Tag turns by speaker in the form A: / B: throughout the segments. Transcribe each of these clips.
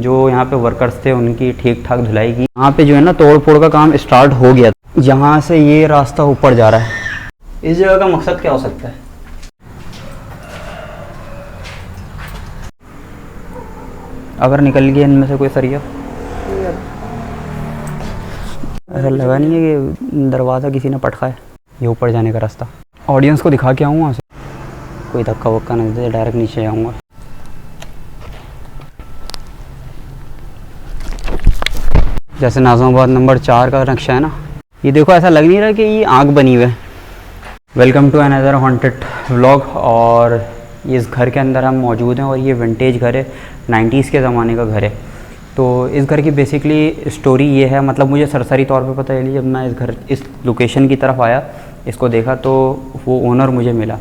A: जो यहाँ पे वर्कर्स थे उनकी ठीक ठाक धुलाई की। यहाँ पे जो है ना तोड़ फोड़ का काम स्टार्ट हो गया। यहाँ से ये रास्ता ऊपर जा रहा है। इस जगह का मकसद क्या हो सकता है? अगर निकल गया इनमें से कोई सरिया, ऐसा लगा नहीं है कि दरवाज़ा किसी ने पटका है। ये ऊपर जाने का रास्ता ऑडियंस को दिखा के आऊँ वहाँ से, कोई धक्का वक्का नहीं दे, डायरेक्ट नीचे आऊँगा। जैसे नाज़िमाबाद नंबर 4 का नक्शा है ना, ये देखो ऐसा लग नहीं रहा कि ये आग बनी हुई है। Welcome to another haunted vlog. और इस घर के अंदर हम मौजूद हैं और ये विंटेज घर है, 90s के ज़माने का घर है। तो इस घर की बेसिकली स्टोरी ये है, मतलब मुझे सरसरी तौर पे पता चली जब मैं इस लोकेशन की तरफ आया, इसको देखा तो वो ओनर मुझे मिला,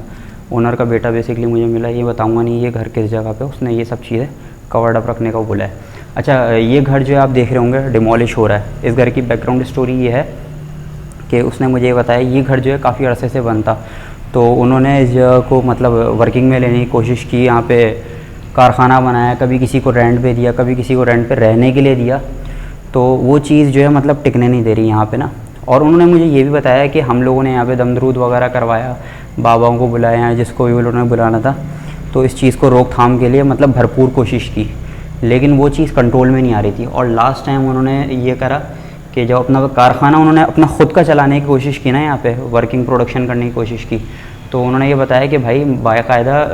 A: ओनर का बेटा बेसिकली मुझे मिला। ये बताऊंगा नहीं ये घर किस जगह पे, उसने ये सब चीज़ें कवर्ड अप रखने का बोला है। अच्छा, ये घर जो है आप देख रहे होंगे डिमोलिश हो रहा है। इस घर की बैकग्राउंड स्टोरी ये है कि उसने मुझे ये बताया ये घर जो है काफ़ी अरसे से बंद था, तो उन्होंने इस जगह को मतलब वर्किंग में लेने की कोशिश की। यहाँ पे कारखाना बनाया, कभी किसी को रेंट पे दिया, कभी किसी को रेंट पे रहने के लिए दिया, तो वो चीज़ जो है मतलब टिकने नहीं दे रही यहाँ पे ना। और उन्होंने मुझे ये भी बताया कि हम लोगों ने यहाँ पे दमदरूद वगैरह करवाया, बाबाओं को बुलाया है, जिसको भी उन्होंने बुलाना था, तो इस चीज़ को रोकथाम के लिए मतलब भरपूर कोशिश की, लेकिन वो चीज़ कंट्रोल में नहीं आ रही थी। और लास्ट टाइम उन्होंने ये करा कि जब अपना कारखाना उन्होंने अपना ख़ुद का चलाने की कोशिश की ना, यहाँ पे वर्किंग प्रोडक्शन करने की कोशिश की, तो उन्होंने ये बताया कि भाई बाकायदा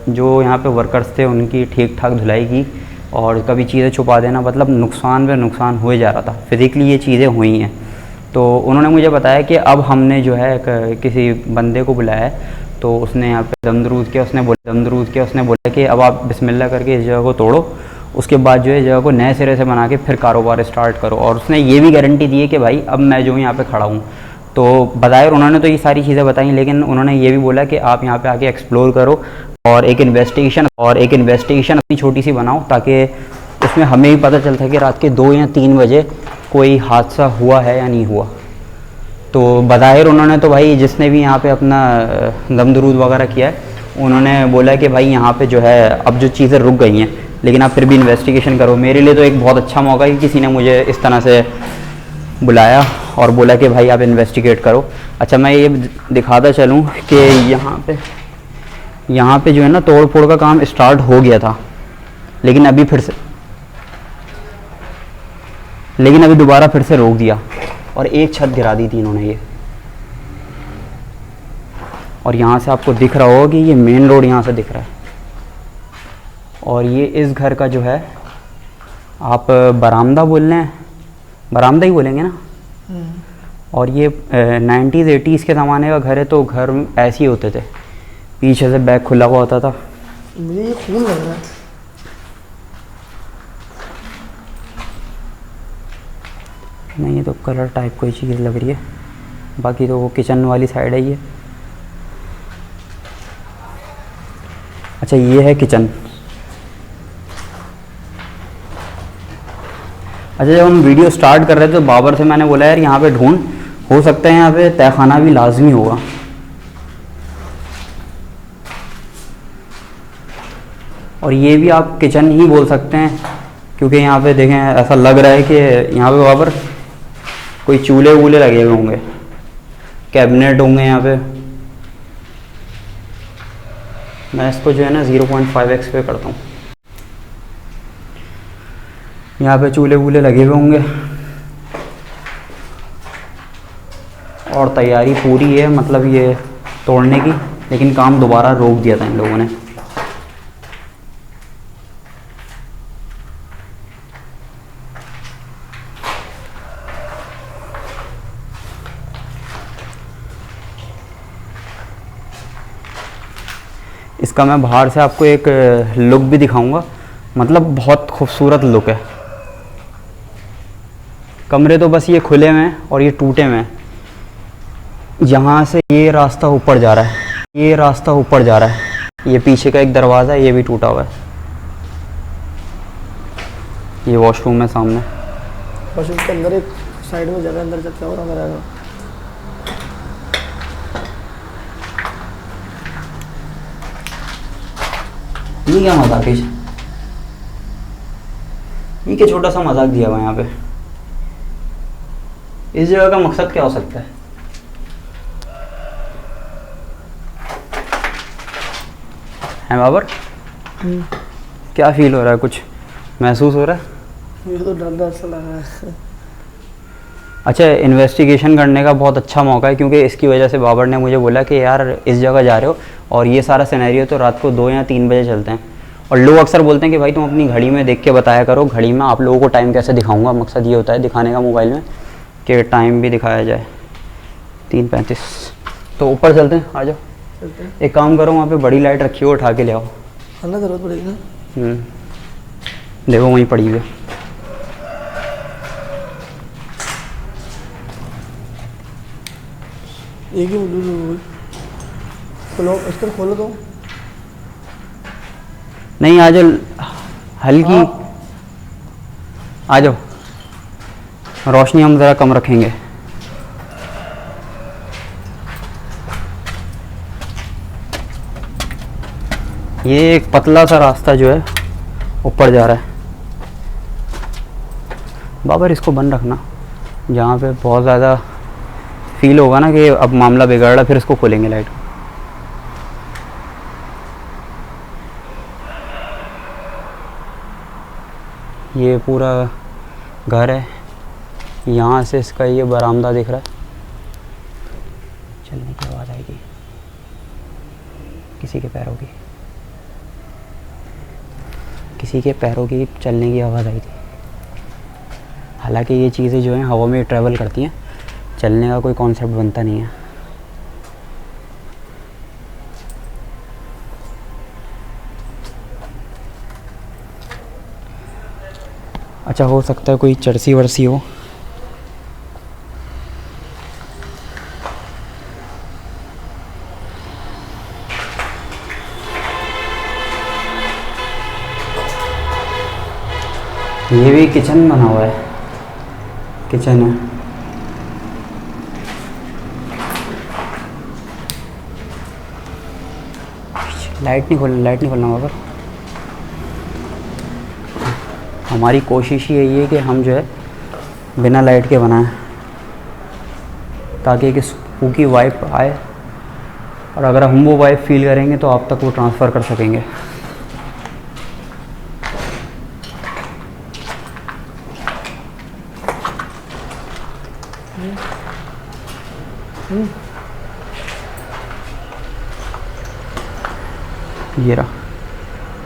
A: जो यहाँ पे वर्कर्स थे उनकी ठीक ठाक धुलाई की, और कभी चीज़ें छुपा देना, मतलब नुकसान पे नुकसान हो जा रहा था, फिज़िकली ये चीज़ें हुई हैं। तो उन्होंने मुझे बताया कि अब हमने जो है किसी बंदे को बुलाया है, तो उसने यहाँ पे दमदरूद किया, उसने बोला कि अब आप बिस्मिल्लाह करके इस जगह को तोड़ो, उसके बाद जो है जगह को नए सिरे से बना के फिर कारोबार स्टार्ट करो। और उसने ये भी गारंटी दी है कि भाई अब मैं जो हूँ यहाँ पे खड़ा हूँ। तो बताया उन्होंने तो ये सारी चीज़ें बताई, लेकिन उन्होंने ये भी बोला कि आप यहाँ पे आके एक्सप्लोर करो और एक इन्वेस्टिगेशन अपनी छोटी सी बनाओ, ताकि उसमें हमें भी पता चलता है कि रात के 2 या 3 बजे कोई हादसा हुआ है या नहीं हुआ। तो बज़ाहिर उन्होंने तो भाई जिसने भी यहाँ पे अपना दमदरूद वगैरह किया है, उन्होंने बोला कि भाई यहाँ पे जो है अब जो चीज़ें रुक गई हैं, लेकिन आप फिर भी इन्वेस्टिगेशन करो। मेरे लिए तो एक बहुत अच्छा मौका है कि किसी ने मुझे इस तरह से बुलाया और बोला कि भाई आप इन्वेस्टिगेट करो। अच्छा, मैं ये दिखाता चलूँ कि यहाँ पे जो है ना तोड़ फोड़ का काम स्टार्ट हो गया था, लेकिन अभी दोबारा फिर से रोक दिया और एक छत गिरा दी थी इन्होंने ये। और यहाँ से आपको दिख रहा होगा कि ये मेन रोड यहाँ से दिख रहा है, और ये इस घर का जो है आप बरामदा बोल रहे हैं, बरामदा ही बोलेंगे ना। और ये 90s 80s के ज़माने का घर है, तो घर ऐसे ही होते थे, पीछे से बैग खुला हुआ होता था।
B: मुझे ये खून लग रहा है।
A: नहीं, ये तो कलर टाइप कोई चीज़ लग रही है, बाकी तो वो किचन वाली साइड है ये। अच्छा, ये है किचन। अच्छा, जब हम वीडियो स्टार्ट कर रहे थे तो बाबर से मैंने बोला यार यहाँ पे ढूंढ, हो सकता है यहाँ पे तहखाना भी लाजमी होगा। और ये भी आप किचन ही बोल सकते हैं, क्योंकि यहाँ पे देखें ऐसा लग रहा है कि यहाँ पे बाबर कोई चूल्हे वूल्हे लगे हुए होंगे, कैबिनेट होंगे यहाँ पे। मैं इसको जो है ना 0.5x पे करता हूँ। यहाँ पे चूल्हे वूल्हे लगे हुए होंगे और तैयारी पूरी है मतलब ये तोड़ने की, लेकिन काम दोबारा रोक दिया था इन लोगों ने। इसका मैं बाहर से आपको एक लुक भी दिखाऊंगा, मतलब बहुत खूबसूरत लुक है। कमरे तो बस ये खुले हुए हैं और ये टूटे हुए हैं। यहाँ से ये रास्ता ऊपर जा रहा है, ये पीछे का एक दरवाज़ा है, ये भी टूटा हुआ है। ये वॉशरूम है सामने,
B: वॉशरूम के अंदर एक साइड में जगह अंदर चलता और अंदर आएगा।
A: ये क्या मजाक है? ये क्या छोटा सा मजाक दिया हुआ है यहाँ पे। इस जगह का मकसद क्या हो सकता है? बाबर, क्या फील हो रहा है? कुछ महसूस हो रहा है?
B: मुझे तो डर डर सा लग रहा है।
A: अच्छा, इन्वेस्टिगेशन करने का बहुत अच्छा मौका है, क्योंकि इसकी वजह से बाबर ने मुझे बोला कि यार इस जगह जा रहे हो और ये सारा सिनेरियो तो रात को 2 या 3 बजे चलते हैं, और लोग अक्सर बोलते हैं कि भाई तुम अपनी घड़ी में देख के बताया करो, घड़ी में आप लोगों को टाइम कैसे दिखाऊंगा। मकसद ये होता है दिखाने का मोबाइल में कि टाइम भी दिखाया जाए। 3:35। तो ऊपर चलते हैं, आ जाओ।
B: चलते हैं।
A: एक काम करो, वहाँ पे बड़ी लाइट रखी हो, उठा के ले आओ।
B: खाना ज़रूरत पड़ेगी ना।
A: देखो वहीं पड़ी हुई है।
B: एक ही खोलो, इसको खोलो तो।
A: नहीं, आ जाओ, हल्की आ जाओ। रोशनी हम ज़रा कम रखेंगे। ये एक पतला सा रास्ता जो है ऊपर जा रहा है। बाबर इसको बंद रखना, जहाँ पे बहुत ज़्यादा फील होगा ना कि अब मामला बिगड़ रहा, फिर इसको खोलेंगे लाइट। ये पूरा घर है, यहाँ से इसका ये बरामदा दिख रहा है। चलने की आवाज़ आएगी, किसी के पैरों की, किसी के पैरों की चलने की आवाज़ आई थी। हालांकि ये चीज़ें जो हैं हवा में ट्रैवल करती हैं, चलने का कोई कॉन्सेप्ट बनता नहीं है। अच्छा, हो सकता है कोई चरसी वरसी हो। ये भी किचन बना हुआ है, किचन है। लाइट नहीं खोलना, लाइट नहीं खोलना वहाँ पर। हमारी कोशिश ही यही है कि हम जो है बिना लाइट के बनाएं, ताकि एक स्पूकी वाइब आए, और अगर हम वो वाइब फील करेंगे तो आप तक वो ट्रांसफ़र कर सकेंगे। ये रहा,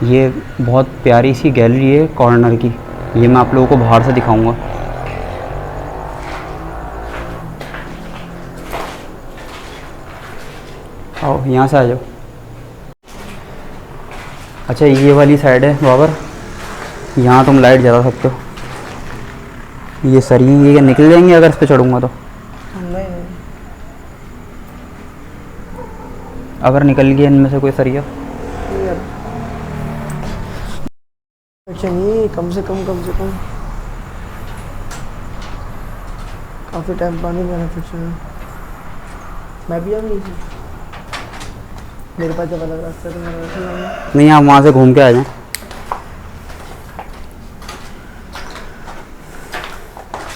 A: ये बहुत प्यारी सी गैलरी है कॉर्नर की। ये मैं आप लोगों को बाहर से दिखाऊंगा। आओ, यहाँ से आ जाओ। अच्छा, ये वाली साइड है बाबर, यहाँ तुम लाइट जला सकते हो। ये सरिये ये क्या निकल जाएंगे अगर इस पे चढ़ूँगा तो?
B: नहीं,
A: अगर निकल गया इनमें से कोई सरिया?
B: नहीं, कम से कम काफ़ी टाइम पानी में फिक्शन है। मैं भी आ गई थी, मेरे पास जब अलग रास्ता तो मेरा रास्ता लगा।
A: नहीं, आप वहाँ से घूम के आ जाएं।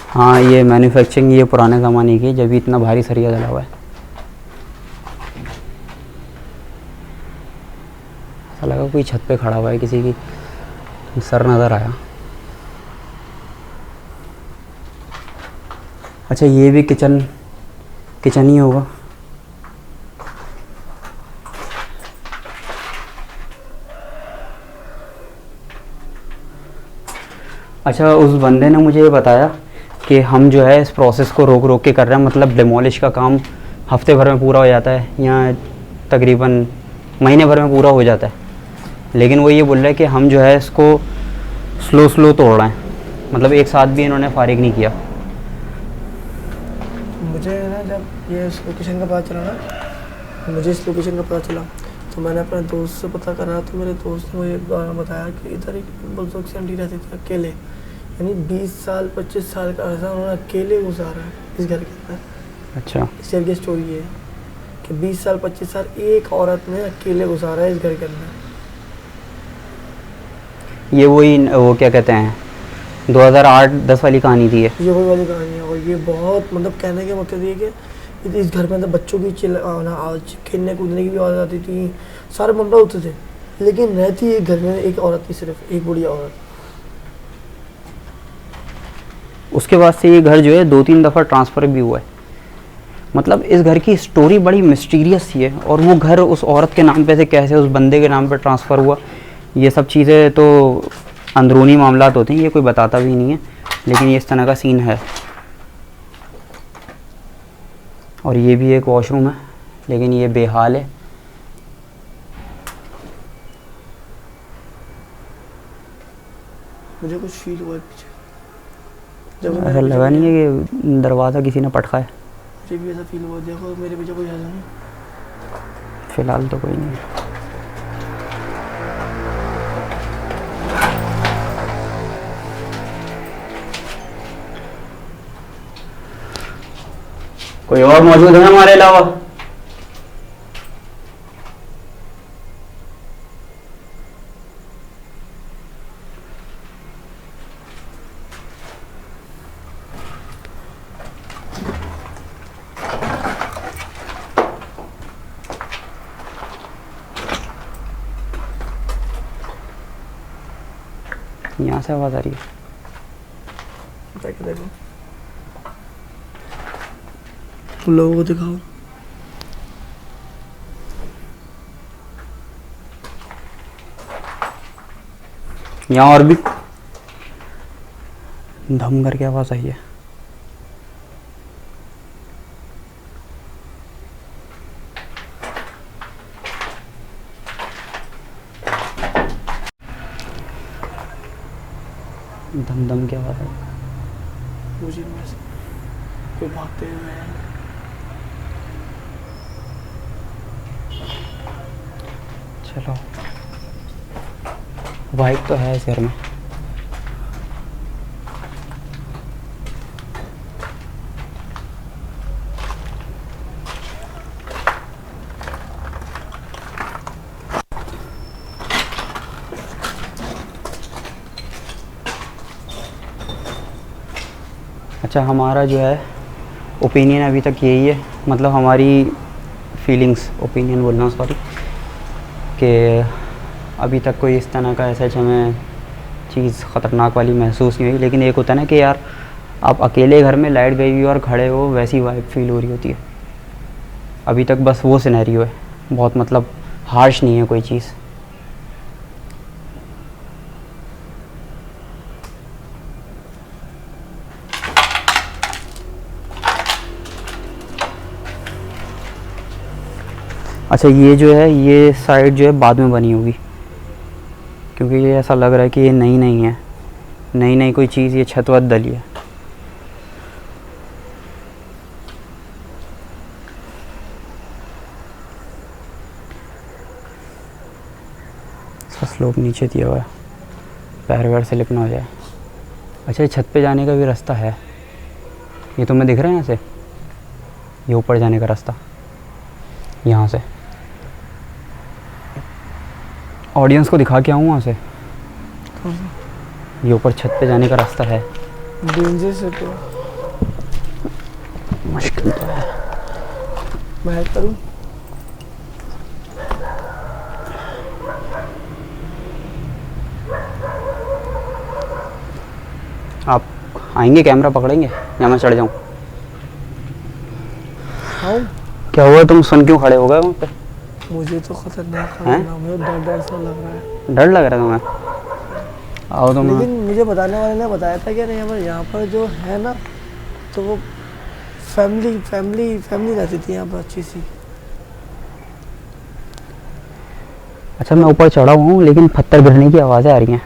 A: हाँ, ये मैन्युफैक्चरिंग ये पुराने ज़माने की, जब इतना भारी सरिया डला हुआ है। ऐसा लगा कोई छत पे खड़ा हुआ है, किसी की सर नज़र आया। अच्छा, ये भी किचन ही होगा। अच्छा, उस बंदे ने मुझे ये बताया कि हम जो है इस प्रोसेस को रोक रोक के कर रहे हैं, मतलब डिमोलिश का काम हफ्ते भर में पूरा हो जाता है, या तकरीबन महीने भर में पूरा हो जाता है। लेकिन वो ये बोल रहा है कि हम जो है इसको स्लो तोड़ रहे हैं, मतलब एक साथ भी इन्होंने फारिग नहीं किया।
B: मुझे ना जब ये इस लोकेशन का पता चला ना, मुझे इस लोकेशन का पता चला तो मैंने अपने दोस्त से पता करा, तो मेरे दोस्त ने मुझे बताया कि इधर एक बुजुर्ग से आंटी रहती थी अकेले, यानी 20 साल 25 साल का अर्सा उन्होंने अकेले गुजारा है इस घर के अंदर। अच्छा, इस घर की स्टोरी है कि 20 साल 25 साल एक औरत ने अकेले गुजारा है इस घर के अंदर।
A: ये वही वो क्या कहते हैं, 2008-10 वाली कहानी थी ये।
B: वही वाली कहानी है। और ये बहुत मतलब कहने का मतलब ये कि इस घर में अंदर बच्चों की खेलने कूदने की भी आवाज़ आती थी, सारे मेम्बर होते थे, लेकिन रहती एक घर में एक औरत थी, सिर्फ एक बुढ़िया औरत।
A: उसके बाद से ये घर जो है 2-3 दफ़ा ट्रांसफ़र भी हुआ है। मतलब इस घर की स्टोरी बड़ी मिस्टीरियस सी है। और वो घर उस औरत के नाम पे से कैसे उस बंदे के नाम पे ट्रांसफ़र हुआ, ये सब चीज़ें तो अंदरूनी मामलात होते हैं, ये कोई बताता भी नहीं है, लेकिन ये इस तरह का सीन है। और ये भी एक वॉशरूम है, लेकिन ये बेहाल है।
B: मुझे कुछ फील हुआ है पीछे,
A: ऐसा लगा नहीं है कि दरवाज़ा किसी ने पटकाया।
B: मुझे भी ऐसा फील हुआ। देखो मेरे पीछे कोई आया नहीं।
A: फ़िलहाल तो कोई नहीं है। कोई और मौजूद है हमारे अलावा? यहाँ से आवाज़ आ रही है।
B: देखो तुम लोगों को दिखाओ।
A: यहाँ और भी धम करके आवाज़ आई है। धम धम की आवाज़ आई।
B: मुझे कोई भागते हुए हैं।
A: चलो, बाइक तो है इस घर में। अच्छा, हमारा जो है ओपिनियन अभी तक यही है, मतलब हमारी फीलिंग्स, ओपिनियन बोलना सॉरी, कि अभी तक कोई इस तरह का ऐसा हमें चीज़ ख़तरनाक वाली महसूस नहीं हुई। लेकिन एक होता है ना कि यार आप अकेले घर में लाइट गई हुई और खड़े हो, वैसी वाइब फील हो रही होती है। अभी तक बस वो सिनेरियो है, बहुत मतलब हार्श नहीं है कोई चीज़। अच्छा, ये जो है ये साइड जो है बाद में बनी होगी, क्योंकि ये ऐसा लग रहा है कि ये नई नहीं है, नई कोई चीज़ ये छत वत डली है। इसका स्लोप नीचे दिया हुआ है, पैर वैर स्लिप ना हो जाए। अच्छा, ये छत पे जाने का भी रास्ता है, ये तुम्हें दिख रहा है यहाँ से, ये ऊपर जाने का रास्ता यहाँ से। ऑडियंस को दिखा के आऊँ वहाँ से, ये ऊपर छत पे जाने का रास्ता है।
B: डेंजर से तो
A: मुश्किल तो है।
B: मैं हेल्प करूँ?
A: आप आएंगे, कैमरा पकड़ेंगे या मैं चढ़ जाऊँ?
B: हाँ,
A: क्या हुआ, तुम सुन क्यों खड़े हो गए वहाँ पे?
B: मुझे तो खतरनाक मुझे डर सा लग रहा है।
A: डर लग रहा है तुम्हें? आओ तुम।
B: लेकिन मुझे बताने वाले ने बताया था कि यहाँ पर जो है ना, तो वो फैमिली रहती थी यहाँ पर अच्छी सी।
A: अच्छा, मैं ऊपर चढ़ा हुआ हूँ, लेकिन पत्थर गिरने की आवाज़ें आ रही हैं,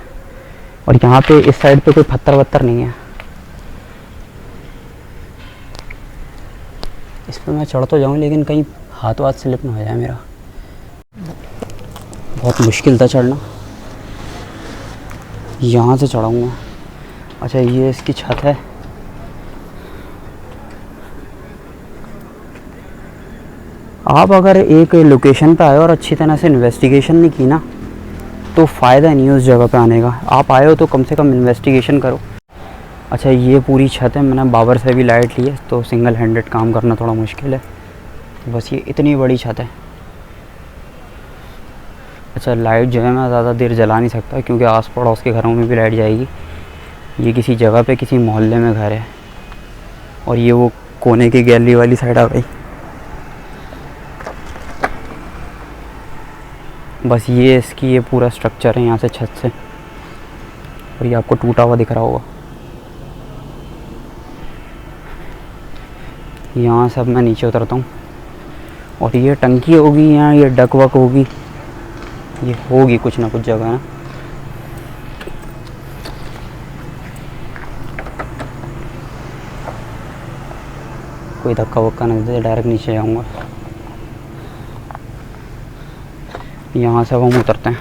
A: और यहाँ पे इस साइड पे कोई पत्थर वत्थर नहीं है। इस पर मैं चढ़ तो जाऊँ, लेकिन कहीं हाथ वाथ स्लिप ना हो जाए मेरा। बहुत मुश्किल था चढ़ना, यहाँ से चढ़ाऊँगा। अच्छा, ये इसकी छत है। आप अगर एक लोकेशन पे आए और अच्छी तरह से इन्वेस्टिगेशन नहीं की ना, तो फ़ायदा नहीं है उस जगह पे आने का। आप आए हो तो कम से कम इन्वेस्टिगेशन करो। अच्छा ये पूरी छत है, मैंने बाबर से भी लाइट ली है तो सिंगल हैंडेड काम करना थोड़ा मुश्किल है, तो बस ये इतनी बड़ी छत है। अच्छा लाइट जो है मैं ज़्यादा देर जला नहीं सकता क्योंकि आस पड़ोस के घरों में भी लाइट जाएगी। ये किसी जगह पे किसी मोहल्ले में घर है और ये वो कोने की गैलरी वाली साइड आ गई। बस ये इसकी ये पूरा स्ट्रक्चर है यहाँ से छत से, और ये आपको टूटा हुआ दिख रहा होगा। यहाँ से अब मैं नीचे उतरता हूँ और ये टंकी होगी यहाँ, ये डक वक होगी, ये होगी कुछ ना कुछ जगह ना। कोई धक्का वक्का नहीं देते, डायरेक्ट नीचे जाऊँगा। यहाँ से अब हम उतरते हैं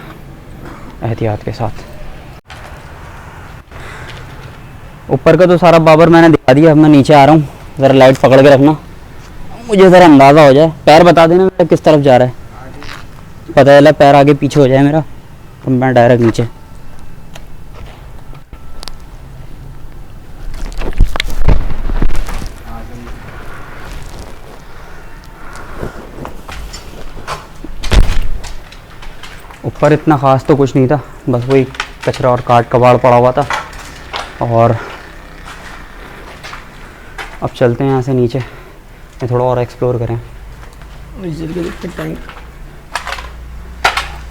A: एहतियात के साथ। ऊपर का तो सारा बाबर मैंने दिखा दिया, अब मैं नीचे आ रहा हूँ। ज़रा लाइट पकड़ के रखना, मुझे ज़रा अंदाज़ा हो जाए। पैर बता देना मेरा किस तरफ जा रहा है, पता चला पैर आगे पीछे हो जाए मेरा तो मैं डायरेक्ट नीचे। ऊपर इतना ख़ास तो कुछ नहीं था, बस वही कचरा और काट कबाड़ पड़ा हुआ था। और अब चलते हैं यहाँ से नीचे, मैं थोड़ा और एक्सप्लोर करें।
B: टैंक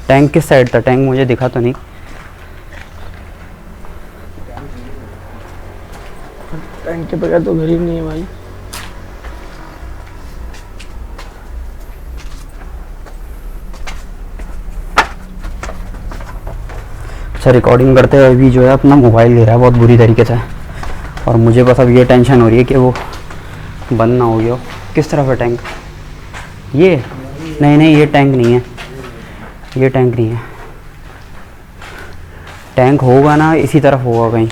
A: टैंक किस साइड था? टैंक मुझे दिखा तो नहीं।
B: टैंक के बगैर तो घर ही नहीं है भाई।
A: अच्छा रिकॉर्डिंग करते हुए भी जो है अपना मोबाइल गिरा है बहुत बुरी तरीके से, और मुझे बस अब ये टेंशन हो रही है कि वो बंद ना हो गया हो। किस तरफ है टैंक? ये नहीं ये टैंक नहीं है, ये टैंक नहीं है। टैंक होगा ना इसी तरफ होगा कहीं।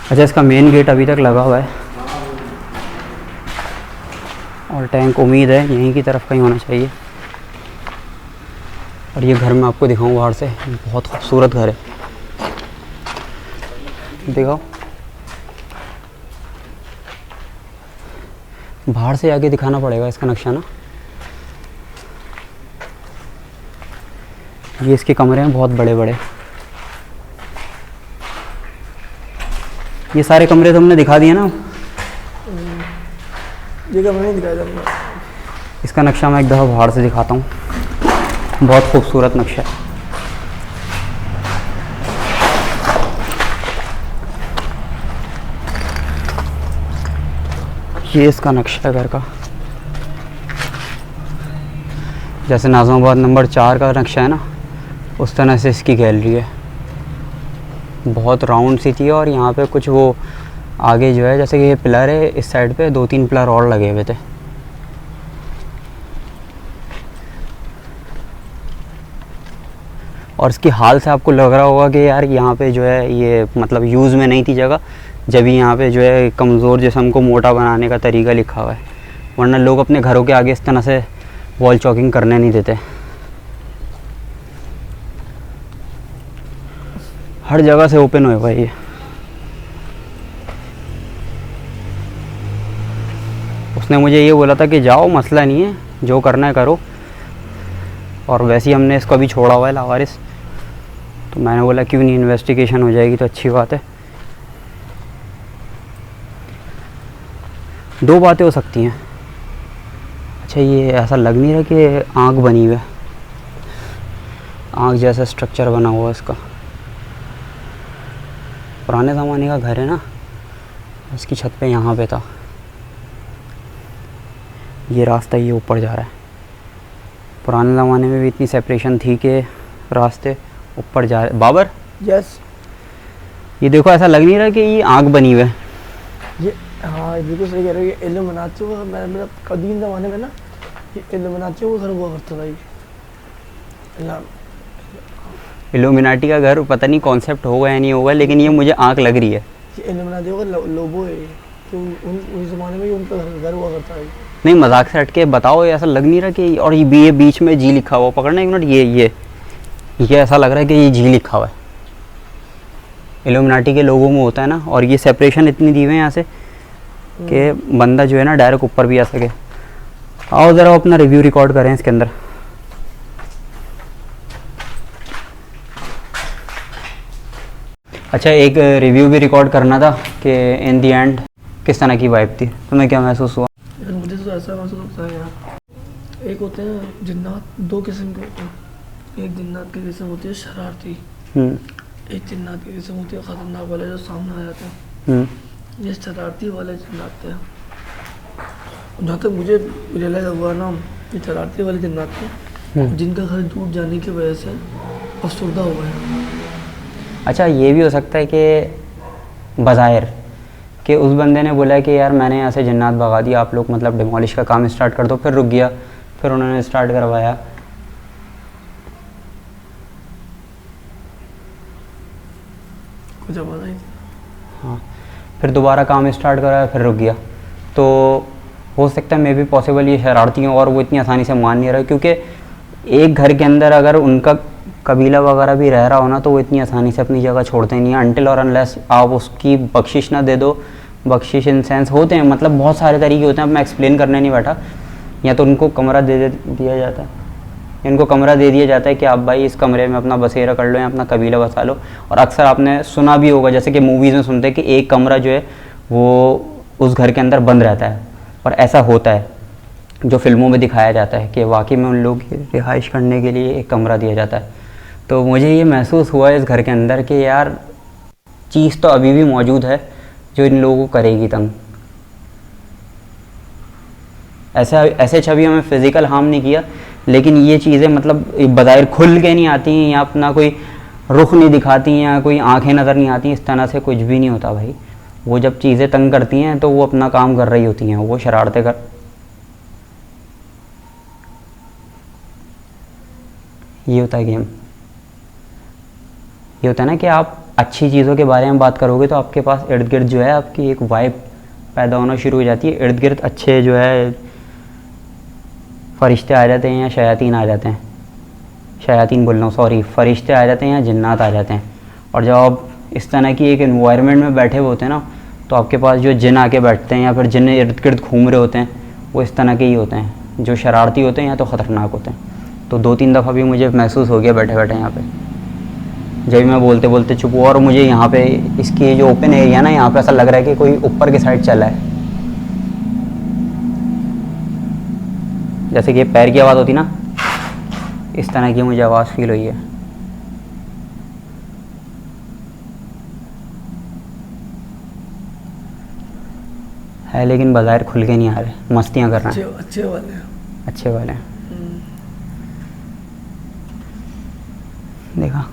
A: अच्छा इसका मेन गेट अभी तक लगा हुआ है और टैंक उम्मीद है यहीं की तरफ कहीं होना चाहिए। और ये घर मैं आपको दिखाऊं बाहर से, बहुत खूबसूरत घर है, दिखाओ। बाहर से आके दिखाना पड़ेगा इसका नक्शा ना। ये इसके कमरे हैं बहुत बड़े बड़े। ये सारे कमरे तो हमने दिखा दिए ना।
B: ये कमरे नहीं दिखाया था।
A: इसका नक्शा मैं एक दफ़ा बाहर से दिखाता हूँ, बहुत खूबसूरत नक्शा है। ये इसका नक्शा है घर का, जैसे नाज़िमाबाद नंबर 4 का नक्शा है ना, उस तरह से इसकी गैलरी है। बहुत राउंड सी थी और यहाँ पे कुछ वो आगे जो है, जैसे कि ये पिलर है, इस साइड पे 2-3 पिलर और लगे हुए थे। और इसकी हाल से आपको लग रहा होगा कि यार यहाँ पे जो है ये मतलब यूज़ में नहीं थी जगह, जब भी यहाँ पे जो है कमज़ोर जिस्म को मोटा बनाने का तरीका लिखा हुआ है, वरना लोग अपने घरों के आगे इस तरह से वॉल चॉकिंग करने नहीं देते। हर जगह से ओपन हुआ ये। उसने मुझे ये बोला था कि जाओ मसला नहीं है, जो करना है करो, और वैसे ही हमने इसको अभी छोड़ा हुआ है लावारिस। तो मैंने बोला क्यों नहीं, इन्वेस्टिगेशन हो जाएगी तो अच्छी बात है। दो बातें हो सकती हैं। अच्छा ये ऐसा लग नहीं रहा कि आँख बनी हुई है, आँख जैसा स्ट्रक्चर बना हुआ है इसका। पुराने ज़माने का घर है ना, उसकी छत पे यहाँ पे था। ये रास्ता ये ऊपर जा रहा है। पुराने ज़माने में भी इतनी सेपरेशन थी कि रास्ते ऊपर जा रहे। बाबर
B: यस,
A: ये देखो ऐसा लग नहीं रहा कि ये आँख बनी हुई है।
B: ये हाँ बिल्कुल सही कह रहे हो। ये इल्यूमिनाटी हुआ, मतलब कदीम ज़माने में ना ये इल्यूमिनाटी वो घर हुआ करता था। ये
A: इल्यूमिनाटी का घर पता नहीं कॉन्सेप्ट होगा या नहीं होगा, लेकिन ये मुझे आँख लग रही है।
B: ये इल्यूमिनाटी का लोगो है ये। तो उस ज़माने में ही उनका घर हुआ करता है।
A: नहीं मजाक से हट के बताओ, ऐसा लग नहीं रहा कि, और ये बीच में जी लिखा हुआ, पकड़ना एक मिनट, ये ऐसा लग रहा है कि ये जी लिखा हुआ है। इल्यूमिनाटी के लोगों में होता है ना, और ये सेपरेशन इतनी दी हुई है यहाँ से कि बंदा जो है ना डायरेक्ट ऊपर भी आ सके। आओ ज़रा अपना रिव्यू रिकॉर्ड करें इसके अंदर। अच्छा, एक रिव्यू भी रिकॉर्ड करना था कि इन दी एंड किस तरह की वाइब थी, तुम्हें क्या महसूस हुआ?
B: यार मुझे तो ऐसा महसूस होता है यार, एक होते हैं जिन्नात, दो किस्म के होते हैं। एक जिन्नात की किस्म होती है शरारती, एक जिन्नात की किस्म होती है ख़तरनाक वाले जो सामने आ जाते हैं। ये शरारती वाले जिन्नात थे। जहाँ तक मुझे रियलाइज़ हुआ ना, ये शरारती वाले जिन्नात थे जिनका घर टूट जाने की वजह से अफसरदा हुआ है।
A: अच्छा, ये भी हो सकता है कि बज़ाहिर कि उस बंदे ने बोला कि यार मैंने यहाँ से जन्नत भगा दिया, आप लोग मतलब डिमोलिश का काम स्टार्ट कर दो, फिर रुक गया, फिर उन्होंने स्टार्ट करवाया।
B: कुछ आवाज़ आई?
A: हाँ, फिर दोबारा काम स्टार्ट कराया, फिर रुक गया। तो हो सकता है मे बी पॉसिबल ये शरारती हैं और वो इतनी आसानी से मान नहीं रहा, क्योंकि एक घर के अंदर अगर उनका कबीला वगैरह भी रह रहा हो ना, तो वो इतनी आसानी से अपनी जगह छोड़ते नहीं हैं अनटिल और अनलेस आप उसकी बख्शिश ना दे दो। बख्शिश इन सेंस होते हैं, मतलब बहुत सारे तरीके होते हैं, अब मैं एक्सप्लेन करने नहीं बैठा। या तो उनको कमरा दिया जाता है, इनको कमरा दे दिया जाता है कि आप भाई इस कमरे में अपना बसेरा कर लो या अपना कबीला बसा लो। और अक्सर आपने सुना भी होगा, जैसे कि मूवीज़ में सुनते हैं कि एक कमरा जो है वो उस घर के अंदर बंद रहता है, और ऐसा होता है जो फिल्मों में दिखाया जाता है कि वाकई में उन लोगों की रिहाइश करने के लिए एक कमरा दिया जाता है। तो मुझे ये महसूस हुआ इस घर के अंदर कि यार चीज़ तो अभी भी मौजूद है जो इन लोगों को करेगी तंग। ऐसे छवि हमें फ़िज़िकल हार्म नहीं किया, लेकिन ये चीज़ें मतलब बज़ाहिर खुल के नहीं आती हैं, या अपना कोई रुख नहीं दिखाती हैं, या कोई आंखें नज़र नहीं आती, इस तरह से कुछ भी नहीं होता भाई। वो जब चीज़ें तंग करती हैं तो वो अपना काम कर रही होती हैं, वो शरारतें कर। ये होता है गेम। ये होता है ना कि आप अच्छी चीज़ों के बारे में बात करोगे तो आपके पास इर्द गिर्द जो है आपकी एक वाइब पैदा होना शुरू हो जाती है। इर्द गिर्द अच्छे जो है फरिश्ते आ जाते हैं या शयातीन आ जाते हैं, शयातीन बोल रहा हूँ सॉरी, फरिश्ते आ जाते हैं या जिन्नात आ जाते हैं। और जब आप इस तरह की एक इन्वायरमेंट में बैठे हुए होते हैं ना, तो आपके पास जो जिन आके बैठते हैं या फिर जिन इर्द गिर्द घूम रहे होते हैं, वो इस तरह के ही होते हैं, जो शरारती होते हैं या तो ख़तरनाक होते हैं। तो 2-3 दफ़ा भी मुझे महसूस हो गया बैठे बैठे यहाँ पे, जब मैं बोलते बोलते चुप हुआ, और मुझे यहाँ पे इसकी जो ओपन एरिया ना, यहाँ पे ऐसा लग रहा है कि कोई ऊपर की साइड चला है, जैसे कि पैर की आवाज़ होती ना, इस तरह की मुझे आवाज़ फील हुई है। लेकिन बाज़ार खुल के नहीं आ रहे, मस्तियाँ कर रहे हैं।
B: अच्छे वाले हैं,
A: अच्छे वाले हैं। देखा,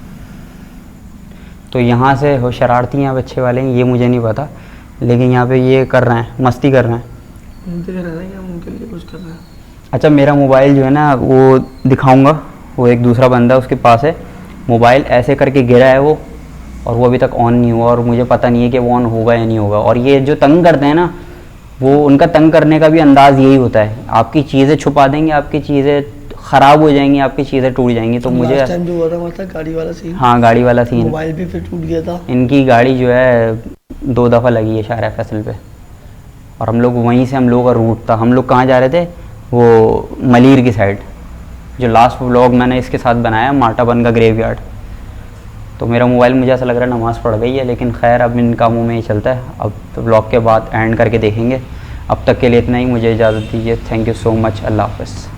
A: तो यहाँ से हो शरारती हैं, अब अच्छे वाले हैं, ये मुझे नहीं पता, लेकिन यहाँ पे ये कर रहे हैं, मस्ती कर रहे हैं।
B: हम उनके लिए कुछ कर रहे हैं।
A: अच्छा, मेरा मोबाइल जो है ना वो दिखाऊंगा, वो एक दूसरा बंदा उसके पास है, मोबाइल ऐसे करके गिरा है वो, और वो अभी तक ऑन नहीं हुआ, और मुझे पता नहीं है कि वो ऑन होगा या नहीं होगा। और ये जो तंग करते हैं ना, वो उनका तंग करने का भी अंदाज़ यही होता है, आपकी चीज़ें छुपा देंगे, आपकी चीज़ें ख़राब हो जाएंगी, आपकी चीज़ें टूट जाएंगी। तो मुझे
B: लास्ट टाइम जो हुआ था मतलब गाड़ी वाला सीन,
A: हाँ गाड़ी वाला सीन,
B: मोबाइल भी फिर टूट गया था।
A: इनकी गाड़ी जो है 2 दफ़ा लगी है शाहरा फैसल पे, और हम लोग वहीं से, हम लोगों का रूट था, हम लोग कहाँ जा रहे थे, वो मलीर की साइड। जो लास्ट व्लॉग मैंने इसके साथ बनाया, माटाबन का ग्रेवयार्ड। तो मेरा मोबाइल मुझे ऐसा लग रहा है नमाज़ पढ़ गई है, लेकिन खैर अब इन कामों में ही चलता है। अब तो व्लॉग के बाद एंड करके देखेंगे। अब तक के लिए इतना ही, मुझे इजाज़त दीजिए। थैंक यू सो मच, अल्लाह हाफ़िज़।